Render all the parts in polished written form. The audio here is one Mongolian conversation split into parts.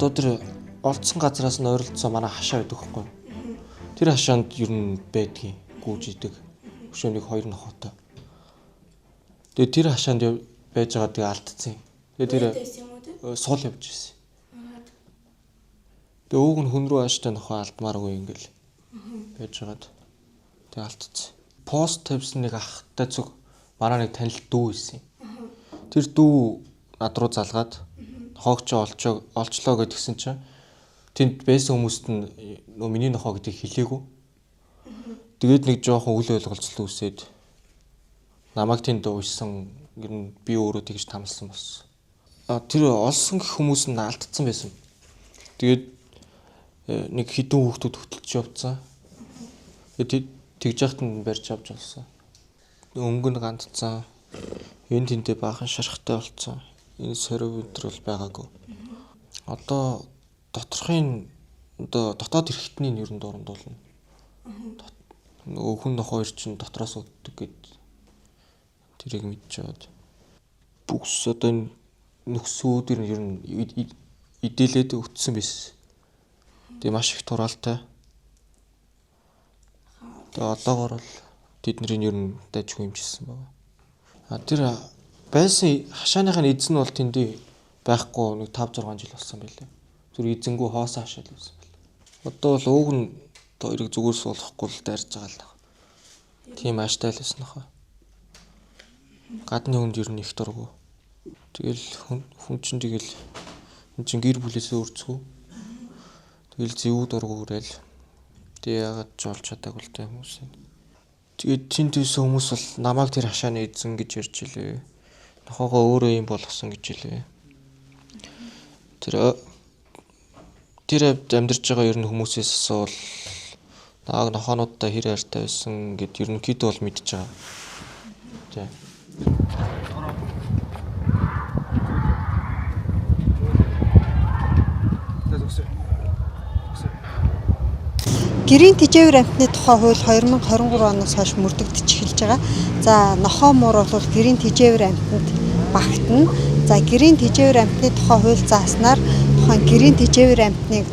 Одоо тэр олдсон газраас нь ойролцоо манай хашаа байдаг байхгүй. Тэр хашаанд ер нь байдгийн гүйж идэг. Өшөөнийг 2 нохотой. Тэгээ тэр хашаанд байж байгаа тэгээ алдсан. Тэгээ тэр суул явж ирсэн. Тэгээ ууг нь хүн рүү ааштай нохоо алдмааргүй ингээл байж байгаад тэгээ алдсан. Пост тавьсан нэг ахтай зүг манай нэг танил дүү байсан. Тэр дүү над руу залгаад нохоогч олчлоо гэдгсэн чинь тэнд байсан хүмүүст нь нөө миний нохоо гэдгийг хэлээгүй. Тэгээд нэг жоохон үл ойлголцол үүсээд намайг тэнд уйсан гэр нь би өөрөө тэгж тамалсан болсон. Тэр олсон гэх хүмүүс нь алдсан байсан. Тэгээд нэг хідэн хүүхдүүд хөтөлж явцсан. Тэгээд тэгж яхад нь барьж авч олсон. Өнгө нь гандцсан. Энд тэнтэй баахан шархтай болцсон. Энэ сорив өдр бол байгаагүй. Одоо дотоод эрхтний ер нь дуранд болно. Нөгөө хүн нохоо хоёр чинь дотроос уддаг гэд тэрийг мэдчихээд бүс одоо энэ нөхсүүдэр ер нь идэлээд өтсөн байсан. Тэгээ маш их тураалтай. Тэгээ одоогоор бол тэдний ер нь дайжгүй юмжсэн байна. Тэр байсан хашааныхын эзэн бол тэндээ байхгүй нэг 5-6 жил болсон байлээ. Зүр эзэнгүү хоосоо хашаал байсан байлээ. Одоо бол ууг нь хоёрыг зүгээр суулгахгүй л дайрж байгаа л. Тийм ааштай л байсан нөхөө. Гадны хүнд ер нь их дургу. Тэгэл хүн чинь тэгэл энэ чинь гэр бүлээсээ үрцгүү. Тэгэл зэвүү дургу үрэл. Тэгээ яагаад ч олж чадаагүй л та хүмүүс. Тэгээд тэнд төсөн хүмүүс бол намайг тэр хашааны эзэн гэж ярьж илээ. Нохоогоо өөрөө юм болгосон гэж илээ. Тэр амьдарч байгаа ер нь хүмүүсээс асуувал нааг нохоонуудтай хэр хайртай байсан гэд ерөнхийдөө бол мэдж байгаа. Тий. Гэрийн тэжээвэр амьтны тухай хууль 2023 оноос хойш мөрдөгдөж эхэлж байгаа. За нохоо муур бол гэрийн тэжээвэр амьтанд багтана. За гэрийн тэжээвэр амьтны тухай хууль зааснаар тухайн гэрийн тэжээвэр амьтныг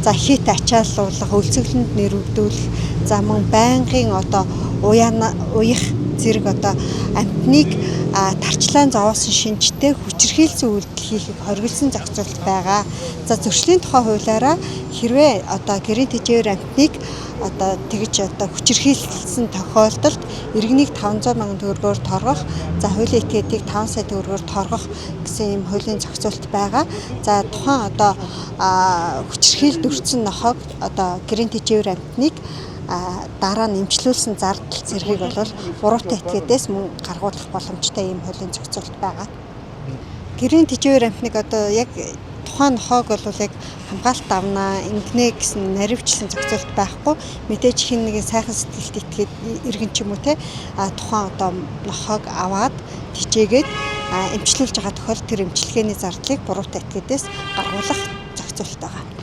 за хит ачааллуулах, өлсгөлөнд нэрвэгдүүлэх, за мөн байнгын одоо уяах зэрэг одоо амьтныг тарчлаан зовоосон шинжтэй хүчирхийлсэн үйлдэл хийхийг хориглосон зохицуулт байгаа. За зөрчлийн тухай хуулиараа хэрвээ одоо гэрийн тэжээвэр амьтныг одоо тэгж одоо хүчирхийлсэн тохиолдолд иргэнийг 500 мянган төгрөгөөр торгох, за хуулийн этгээдийг 5 сая төгрөгөөр торгох гэсэн юм хуулийн зохицуулт байгаа. За тухайн одоо хүчирхийлд өртсөн нохоог одоо гэрийн тэжээвэр амьтныг дараа нь эмчлүүлсэн зардал зэргийг бол буруутай этгээдээс мөн гаргуулах боломжтой ийм хуулийн зохицуулт байгаа. Гэрийн тэжээвэр амьтныг одоо яг тухайн нохоог бол яг хамгаалалт авнаа, ингэнэ гэсэн наривчлсан зохицуулт байхгүй. Мэдээж хин нэгэн сайхан сэтгэлд итгээд иргэн ч юм уу тухайн одоо нохоог аваад тижээгээд эмчлүүлж байгаа тохиолдолд тэр эмчилгээний зардлыг буруутай этгээдээс гаргуулах зохицуулт байгаа.